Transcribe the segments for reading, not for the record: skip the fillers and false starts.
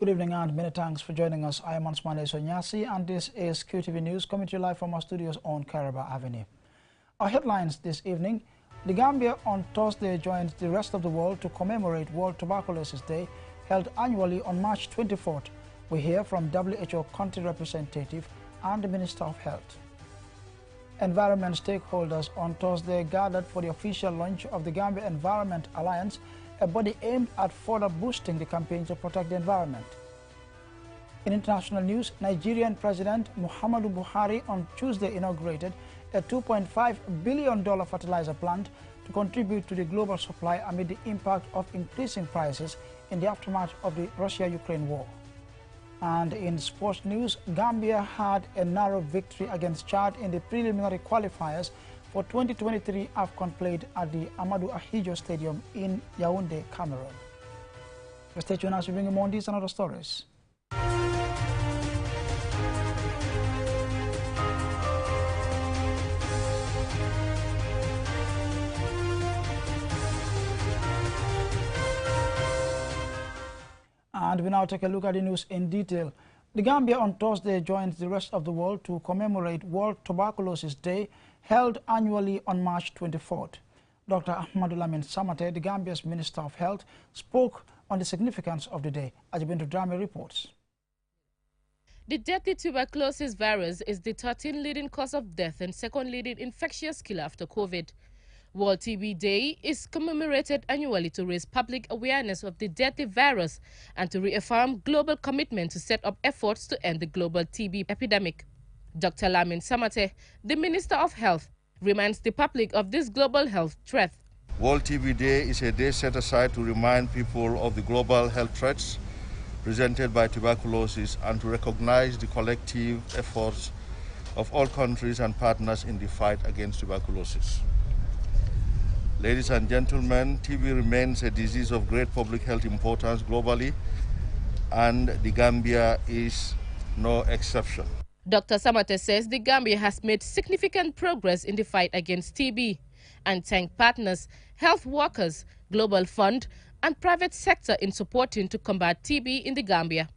Good evening and many thanks for joining us. I am Ansmane Sonyasi and this is QTV News coming to you live from our studios on Caraba Avenue. Our headlines this evening: the Gambia on Thursday joined the rest of the world to commemorate World Tuberculosis Day, held annually on March 24th. We hear from WHO country representative and the Minister of Health. Environment stakeholders on Thursday gathered for the official launch of the Gambia Environment Alliance, a body aimed at further boosting the campaign to protect the environment. In international news, Nigerian President Muhammadu Buhari on Tuesday inaugurated a $2.5 billion fertilizer plant to contribute to the global supply amid the impact of increasing prices in the aftermath of the Russia-Ukraine war. And in sports news, Gambia had a narrow victory against Chad in the preliminary qualifiers for 2023 AFCON played at the Amadou Ahidjo Stadium in Yaoundé, Cameroon. Stay tuned as we bring you more on these and other stories. And we now take a look at the news in detail. The Gambia on Thursday joined the rest of the world to commemorate World Tuberculosis Day, held annually on March 24th. Dr. Ahmadu Lamin Samate, the Gambia's Minister of Health, spoke on the significance of the day. Ajibintu Drame reports. The deadly tuberculosis virus is the 13th leading cause of death and second leading infectious killer after COVID. World TB Day is commemorated annually to raise public awareness of the deadly virus and to reaffirm global commitment to set up efforts to end the global TB epidemic. Dr. Lamin Samate, the Minister of Health, reminds the public of this global health threat. World TB Day is a day set aside to remind people of the global health threats presented by tuberculosis and to recognize the collective efforts of all countries and partners in the fight against tuberculosis. Ladies and gentlemen, TB remains a disease of great public health importance globally, and the Gambia is no exception. Dr. Samate says the Gambia has made significant progress in the fight against TB and thanked partners, health workers, Global Fund, and private sector in supporting to combat TB in the Gambia.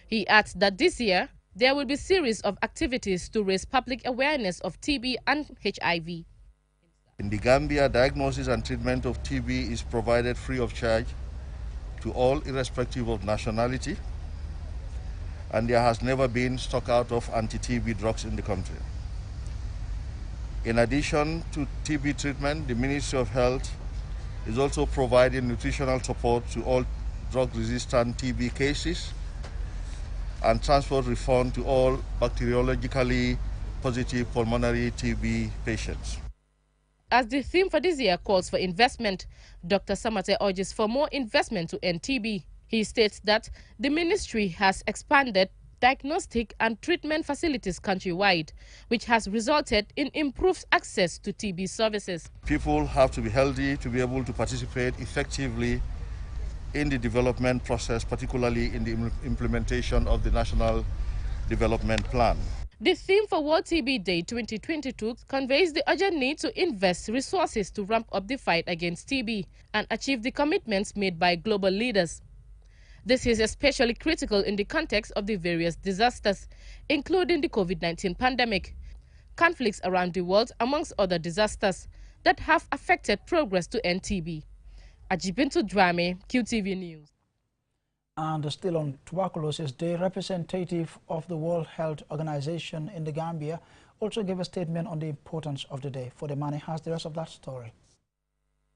He adds that this year, there will be a series of activities to raise public awareness of TB and HIV. In the Gambia, diagnosis and treatment of TB is provided free of charge to all, irrespective of nationality, and there has never been stock out of anti-TB drugs in the country. In addition to TB treatment, the Ministry of Health is also providing nutritional support to all drug-resistant TB cases and transport refund to all bacteriologically positive pulmonary TB patients. As the theme for this year calls for investment, Dr. Samate urges for more investment to end TB. He states that the ministry has expanded diagnostic and treatment facilities countrywide, which has resulted in improved access to TB services. People have to be healthy to be able to participate effectively in the development process, particularly in the implementation of the National Development Plan. The theme for World TB Day 2022 conveys the urgent need to invest resources to ramp up the fight against TB and achieve the commitments made by global leaders. This is especially critical in the context of the various disasters, including the COVID-19 pandemic, conflicts around the world, amongst other disasters that have affected progress to end TB. Ajibintu Drame, QTV News. And still on Tuberculosis Day, representative of the World Health Organization in the Gambia also gave a statement on the importance of the day. For the money has the rest of that story.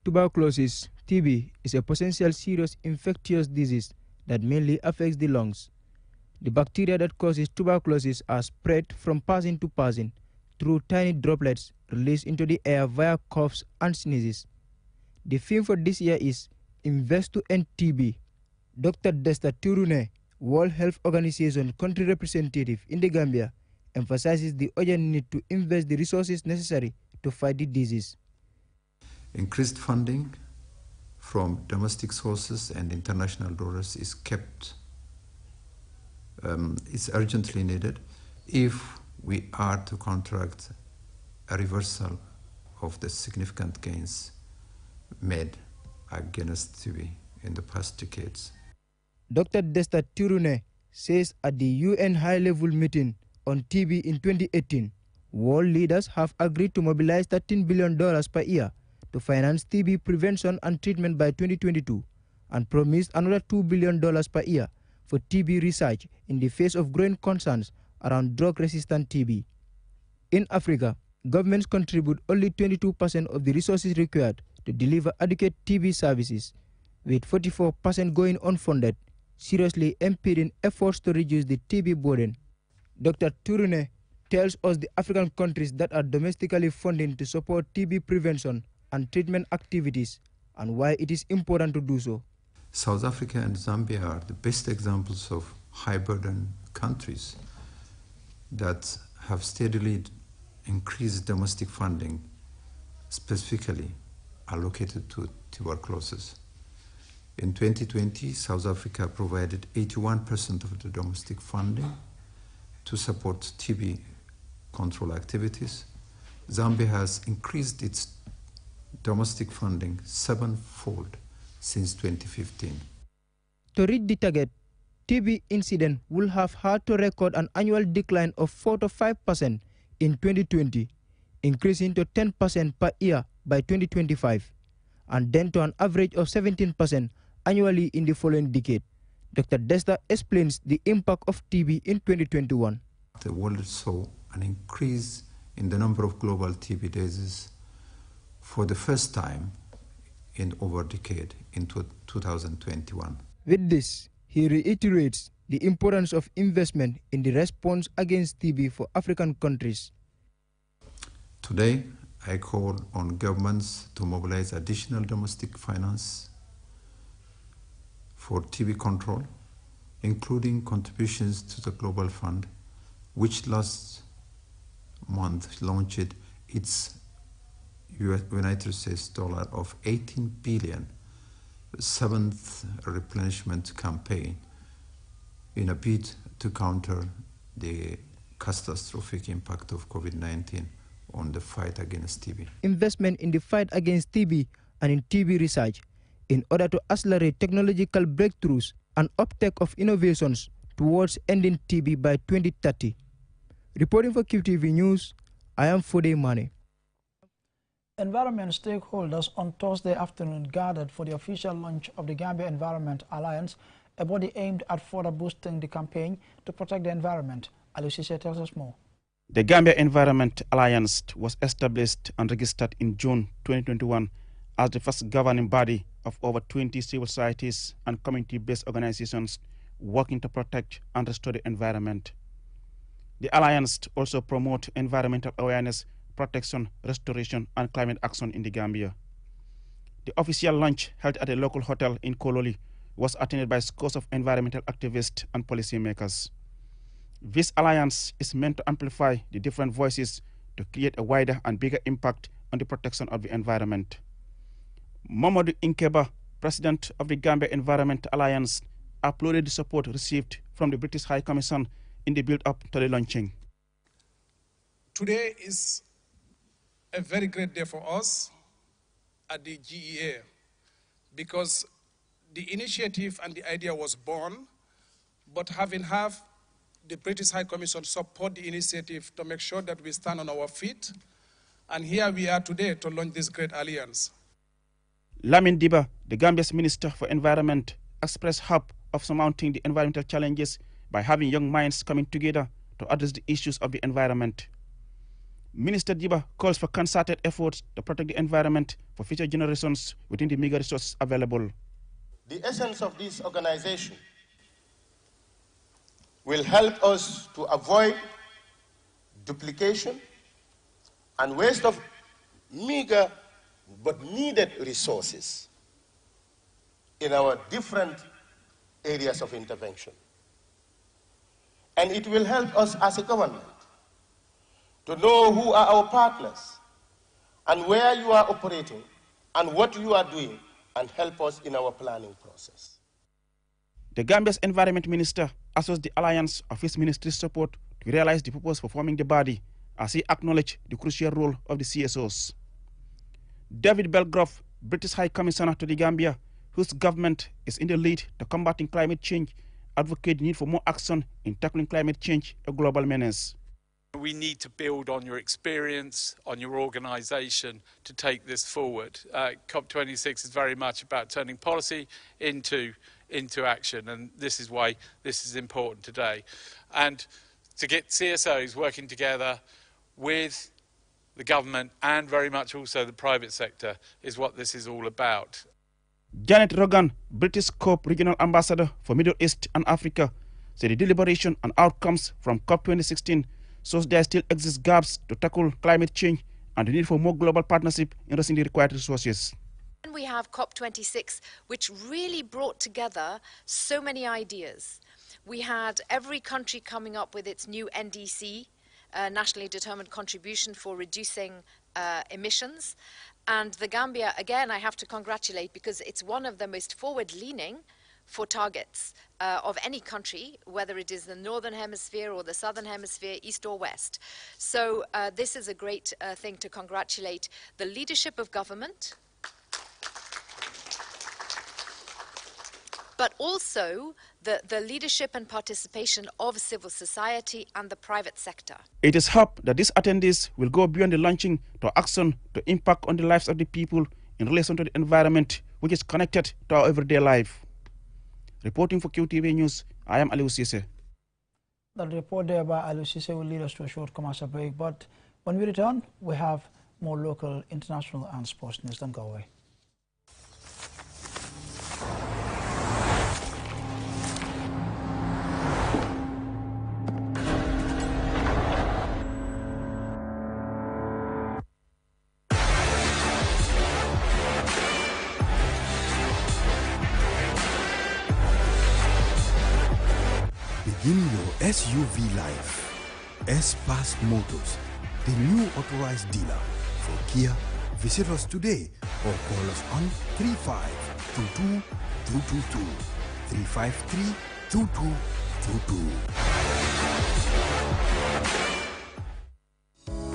Tuberculosis, TB, is a potential serious infectious disease that mainly affects the lungs. The bacteria that causes tuberculosis are spread from person to person through tiny droplets released into the air via coughs and sneezes. The theme for this year is Invest to End TB. Dr. Desta Turune, World Health Organization country representative in the Gambia, emphasizes the urgent need to invest the resources necessary to fight the disease. Increased funding from domestic sources and international donors is urgently needed if we are to counteract a reversal of the significant gains made against TB in the past decades. Dr. Desta Turune says at the UN high-level meeting on TB in 2018, world leaders have agreed to mobilize $13 billion per year to finance TB prevention and treatment by 2022 and promised another $2 billion per year for TB research in the face of growing concerns around drug-resistant TB. In Africa, governments contribute only 22% of the resources required to deliver adequate TB services, with 44% going unfunded, seriously impeding efforts to reduce the TB burden. Dr. Turune tells us the African countries that are domestically funding to support TB prevention and treatment activities and why it is important to do so. South Africa and Zambia are the best examples of high-burden countries that have steadily increased domestic funding, specifically allocated to tuberculosis. In 2020, South Africa provided 81% of the domestic funding to support TB control activities. Zambia has increased its domestic funding sevenfold since 2015. To reach the target, TB incident will have had to record an annual decline of 4 to 5% in 2020, increasing to 10% per year by 2025, and then to an average of 17% annually in the following decade. Dr. Desta explains the impact of TB in 2021. The world saw an increase in the number of global TB diseases for the first time in over a decade in 2021. With this, he reiterates the importance of investment in the response against TB for African countries. Today, I call on governments to mobilize additional domestic finance for TB control, including contributions to the Global Fund, which last month launched its United States dollar of $18 billion, seventh replenishment campaign in a bid to counter the catastrophic impact of COVID-19 on the fight against TB. Investment in the fight against TB and in TB research in order to accelerate technological breakthroughs and uptake of innovations towards ending TB by 2030. Reporting for QTV News, I am Fode Mane. Environment stakeholders on Thursday afternoon gathered for the official launch of the Gambia Environment Alliance, a body aimed at further boosting the campaign to protect the environment. Alusise tells us more. The Gambia Environment Alliance was established and registered in June 2021 as the first governing body of over 20 civil societies and community-based organizations working to protect and restore the environment. The Alliance also promotes environmental awareness, protection, restoration, and climate action in the Gambia. The official launch, held at a local hotel in Kololi, was attended by scores of environmental activists and policymakers. This alliance is meant to amplify the different voices to create a wider and bigger impact on the protection of the environment. Mamadou Inkeba, president of the Gambia Environment Alliance, applauded the support received from the British High Commission in the build-up to the launching. Today is a very great day for us at the GEA because the initiative and the idea was born, but having the British High Commission support the initiative to make sure that we stand on our feet, and here we are today to launch this great alliance. Lamin Diba, the Gambia's Minister for Environment, expressed hope of surmounting the environmental challenges by having young minds coming together to address the issues of the environment. Minister Diba calls for concerted efforts to protect the environment for future generations within the meager resources available. The essence of this organization will help us to avoid duplication and waste of meager but needed resources in our different areas of intervention. And it will help us as a government to know who are our partners and where you are operating and what you are doing, and help us in our planning process. The Gambia's Environment Minister asks the Alliance of his ministry's support to realize the purpose for forming the body, as he acknowledged the crucial role of the CSOs. David Belgrove, British High Commissioner to the Gambia, whose government is in the lead to combating climate change, advocate the need for more action in tackling climate change, a global menace. We need to build on your experience, on your organisation to take this forward. COP26 is very much about turning policy into action, and this is why this is important today. And to get CSOs working together with the government and very much also the private sector is what this is all about. Janet Rogan, British COP Regional Ambassador for Middle East and Africa, said the deliberation and outcomes from COP 2016 shows there still exist gaps to tackle climate change and the need for more global partnership in raising the required resources. And we have COP26, which really brought together so many ideas. We had every country coming up with its new NDC, nationally determined contribution for reducing emissions. And the Gambia, again, I have to congratulate because it's one of the most forward-leaning for targets of any country, whether it is the Northern Hemisphere or the Southern Hemisphere, East or West. So this is a great thing to congratulate the leadership of government, but also the leadership and participation of civil society and the private sector. It is hoped that these attendees will go beyond the launching to action to impact on the lives of the people in relation to the environment, which is connected to our everyday life. Reporting for QTV News, I am Aliou Cisse. The report there by Aliou Cisse will lead us to a short commercial break, but when we return, we have more local, international and sports news. Don't go away. Begin your SUV life. S-Pass Motors, the new authorized dealer for Kia. Visit us today or call us on 3522 222 353 2222.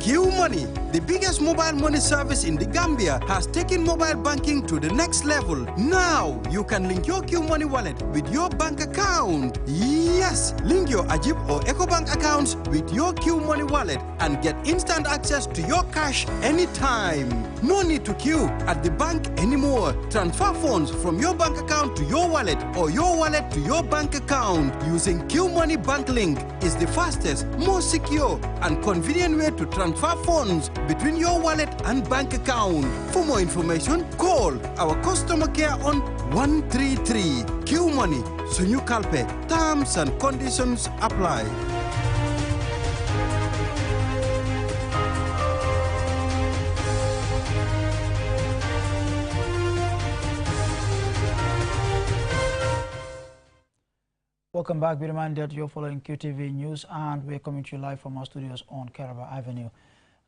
Q Money, the biggest mobile money service in the Gambia, has taken mobile banking to the next level. Now, you can link your Q Money wallet with your bank account. Yes, link your Ajib or EcoBank accounts with your Q Money wallet and get instant access to your cash anytime. No need to queue at the bank anymore. Transfer funds from your bank account to your wallet or your wallet to your bank account using Q Money Bank Link is the fastest, most secure and convenient way to transfer funds between your wallet and bank account. For more information, call our customer care on 133. Q Money, Sunyu Kalpe. Terms and conditions apply. Welcome back. Be reminded that you're following QTV News and we're coming to you live from our studios on Caraba Avenue.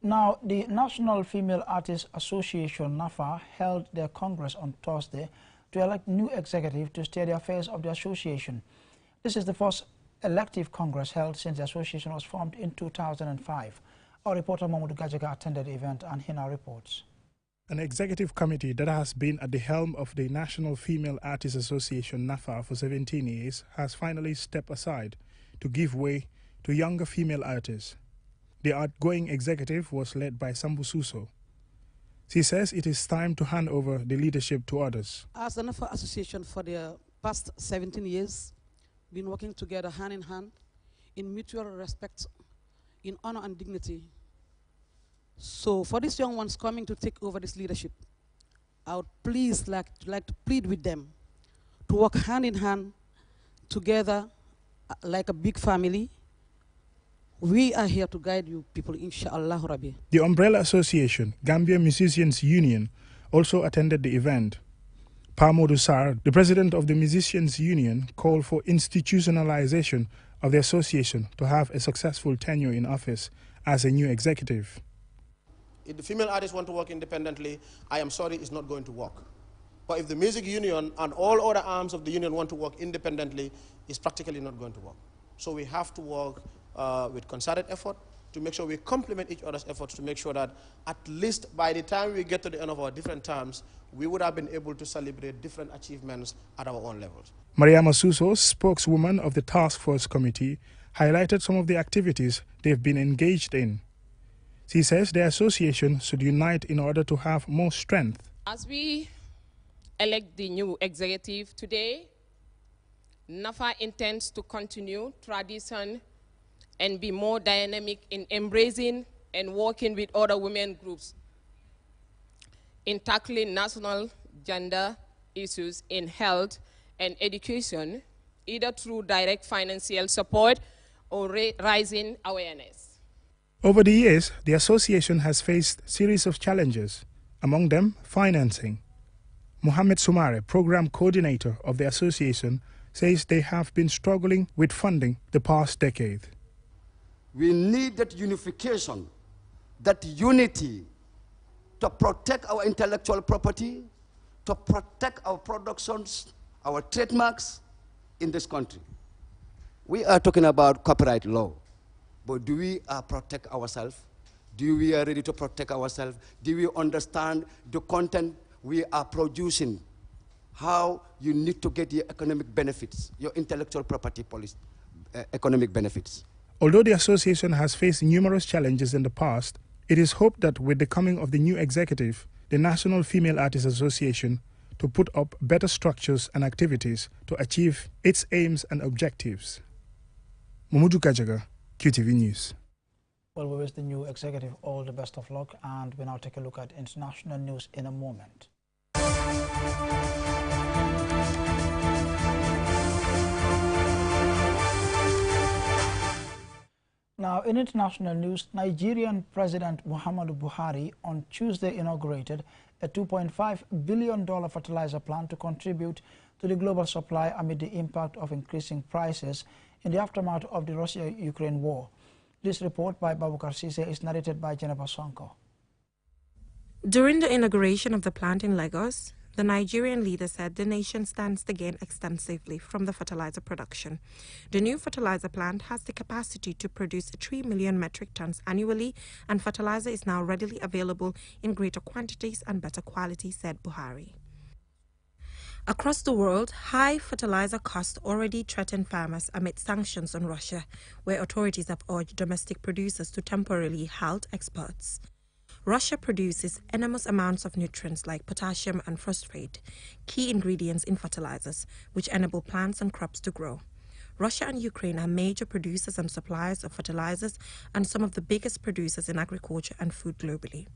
Now, the National Female Artists Association, NAFA, held their Congress on Thursday to elect new executive to steer the affairs of the association. This is the first elective Congress held since the association was formed in 2005. Our reporter Mahmoud Gajaga attended the event and he now reports. An executive committee that has been at the helm of the National Female Artists Association, NAFA, for 17 years has finally stepped aside to give way to younger female artists. The outgoing executive was led by Sambu Suso. She says it is time to hand over the leadership to others. As the NAFA Association for the past 17 years, been working together hand in hand in mutual respect, in honor and dignity. So for these young ones coming to take over this leadership, I would please like to plead with them to work hand in hand together like a big family. We are here to guide you people, inshallah Rabbi. The umbrella association, Gambia Musicians Union, also attended the event. Pamodu Sarr, the president of the Musicians Union, called for institutionalization of the association to have a successful tenure in office as a new executive. If the female artists want to work independently, I am sorry, it's not going to work. But if the music union and all other arms of the union want to work independently, it's practically not going to work. So we have to work with concerted effort to make sure we complement each other's efforts to make sure that at least by the time we get to the end of our different terms, we would have been able to celebrate different achievements at our own levels. Mariama Suso, spokeswoman of the Task Force Committee, highlighted some of the activities they've been engaged in. She says the association should unite in order to have more strength. As we elect the new executive today, NAFA intends to continue tradition and be more dynamic in embracing and working with other women groups in tackling national gender issues in health and education, either through direct financial support or raising awareness. Over the years, the association has faced a series of challenges, among them financing. Mohammed Sumare, program coordinator of the association, says they have been struggling with funding the past decade. We need that unification, that unity to protect our intellectual property, to protect our productions, our trademarks in this country. We are talking about copyright law, but do we protect ourselves? Do we are ready to protect ourselves? Do we understand the content we are producing? How you need to get your economic benefits, your intellectual property policy, economic benefits. Although the association has faced numerous challenges in the past, it is hoped that with the coming of the new executive, the National Female Artists Association, to put up better structures and activities to achieve its aims and objectives. Mamudu Kajaga, QTV News. Well, we wish the new executive all the best of luck, and we now take a look at international news in a moment. Now, in international news, Nigerian President Muhammadu Buhari on Tuesday inaugurated a $2.5 billion fertilizer plant to contribute to the global supply amid the impact of increasing prices in the aftermath of the Russia-Ukraine war. This report by Babukar Sise is narrated by Jennifer Sonko. During the inauguration of the plant in Lagos, the Nigerian leader said the nation stands to gain extensively from the fertilizer production. The new fertilizer plant has the capacity to produce 3 million metric tons annually, and fertilizer is now readily available in greater quantities and better quality, said Buhari. Across the world, high fertilizer costs already threaten farmers amid sanctions on Russia, where authorities have urged domestic producers to temporarily halt exports. Russia produces enormous amounts of nutrients like potassium and phosphate, key ingredients in fertilizers, which enable plants and crops to grow. Russia and Ukraine are major producers and suppliers of fertilizers and some of the biggest producers in agriculture and food globally.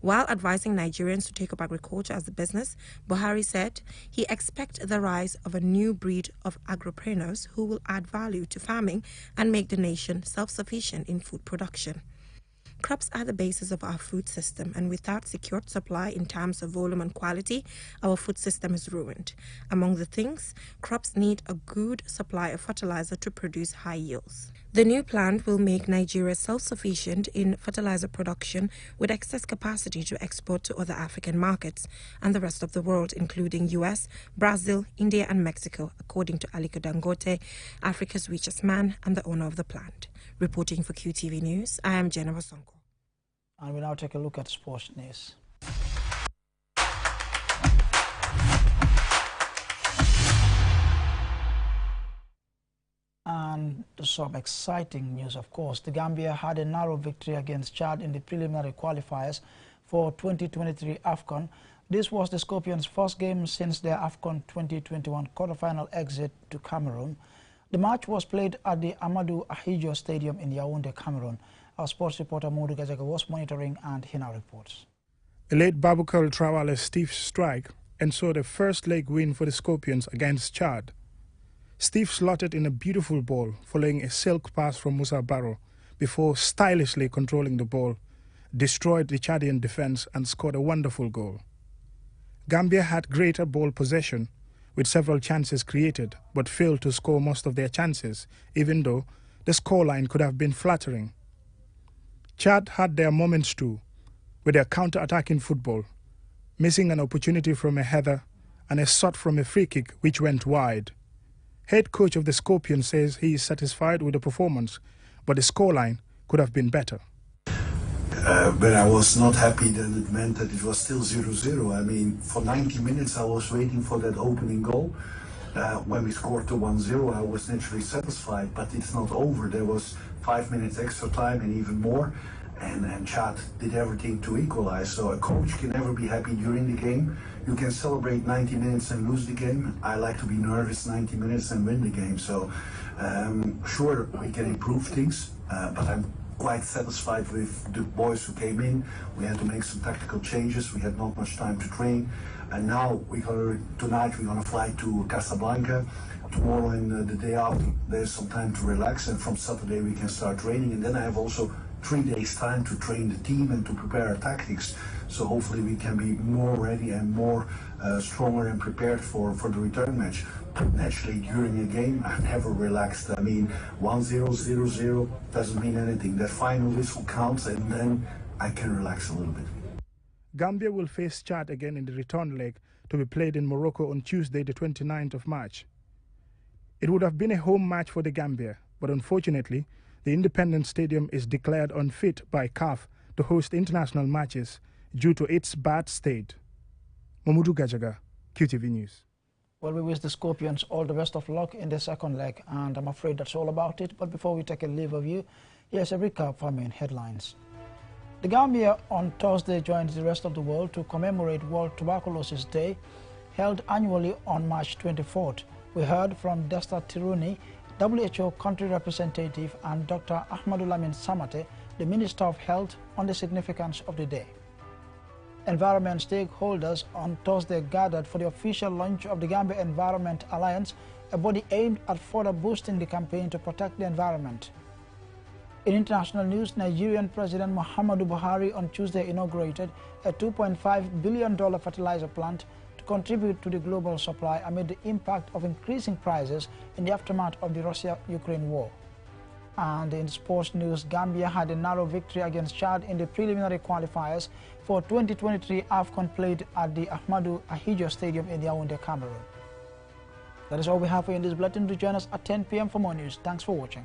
While advising Nigerians to take up agriculture as a business, Buhari said he expects the rise of a new breed of agripreneurs who will add value to farming and make the nation self-sufficient in food production. Crops are the basis of our food system, and without secured supply in terms of volume and quality, our food system is ruined. Among the things, crops need a good supply of fertilizer to produce high yields. The new plant will make Nigeria self-sufficient in fertilizer production with excess capacity to export to other African markets and the rest of the world, including US, Brazil, India and Mexico, according to Aliko Dangote, Africa's richest man and the owner of the plant. Reporting for QTV News, I am Jennifer Sonko. And we now take a look at sports news. And some exciting news, of course. The Gambia had a narrow victory against Chad in the preliminary qualifiers for 2023 AFCON. This was the Scorpions' first game since their AFCON 2021 quarterfinal exit to Cameroon. The match was played at the Amadou Ahidjo Stadium in Yaoundé, Cameroon. Our sports reporter Modu Gajaga was monitoring, and he now reports. The late Babukal Traoré Steve strike ensured a first leg win for the Scorpions against Chad. Steve slotted in a beautiful ball following a silk pass from Musa Barrow before stylishly controlling the ball, destroyed the Chadian defense and scored a wonderful goal. Gambia had greater ball possession with several chances created, but failed to score most of their chances, even though the scoreline could have been flattering. Chad had their moments too, with their counter-attacking football, missing an opportunity from a header and a shot from a free kick which went wide. Head coach of the Scorpions says he is satisfied with the performance, but the scoreline could have been better. But I was not happy that it meant that it was still 0-0. I mean, for 90 minutes I was waiting for that opening goal. When we scored to 1-0, I was naturally satisfied, but it's not over. There was 5 minutes extra time and even more, and Chad did everything to equalize. So a coach can never be happy during the game. You can celebrate 90 minutes and lose the game. I like to be nervous 90 minutes and win the game. So sure, we can improve things, but I'm quite satisfied with the boys who came in. We had to make some tactical changes. We had not much time to train. And now tonight we're gonna fly to Casablanca. Tomorrow and the day after, there's some time to relax. And from Saturday we can start training. And then I have also 3 days time to train the team and to prepare our tactics. So hopefully we can be more ready and more stronger and prepared for the return match. Naturally, during a game, I'm never relaxed. I mean, 1-0, 0-0 doesn't mean anything. That final whistle counts, and then I can relax a little bit. Gambia will face Chad again in the return leg to be played in Morocco on Tuesday, the 29th of March. It would have been a home match for the Gambia, but unfortunately, the Independence Stadium is declared unfit by CAF to host international matches due to its bad state. Mamudu Gajaga, QTV News. Well, we wish the Scorpions all the best of luck in the second leg, and I'm afraid that's all about it. But before we take a leave of you, here's a recap of our main headlines. The Gambia on Thursday joined the rest of the world to commemorate World Tuberculosis Day, held annually on March 24th. We heard from Desta Tiruni, WHO country representative, and Dr. Ahmadou Lamin Samate, the Minister of Health, on the significance of the day. Environment stakeholders on Thursday gathered for the official launch of the Gambia Environment Alliance, a body aimed at further boosting the campaign to protect the environment. In international news, Nigerian President Muhammadu Buhari on Tuesday inaugurated a $2.5 billion fertilizer plant to contribute to the global supply amid the impact of increasing prices in the aftermath of the Russia-Ukraine war. And in sports news, Gambia had a narrow victory against Chad in the preliminary qualifiers for 2023 AFCON played at the Ahmadou Ahidjo Stadium in Yaoundé, Cameroon. That is all we have for you in this bulletin. Do join us at 10 p.m. for more news. Thanks for watching.